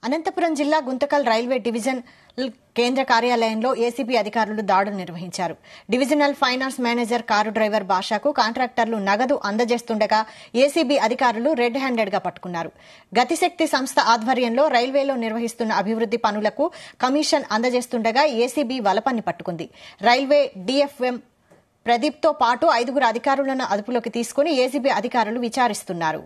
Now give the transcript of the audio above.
అనంతపురం జిల్లా Guntakal railway division కేంద్ర కార్యాలయంలో ఏసీబీ అధికారులు దాడులు నిర్వహించారు. Divisional finance manager car driver భాషకు కాంట్రాక్టర్లు నగదు అందజేస్తుండగా ఏసీబీ అధికారులు రెడ్ హ్యాండెడ్ గా పట్టుకున్నారు. గతిశక్తి సంస్థ ఆధ్వర్యంలో రైల్వేలో నిర్వహిస్తున్న అభివృద్ది పనులకు కమిషన్ అందజేస్తుండగా ఏసీబీ వలపన్ని పట్టుకుంది. రైల్వే డీఎఫ్ఎం ప్రదీప్ తో పాటు 5 అధికారులను అదుపులోకి తీసుకుని ఏసీబీ అధికారులు విచారిస్తున్నారు.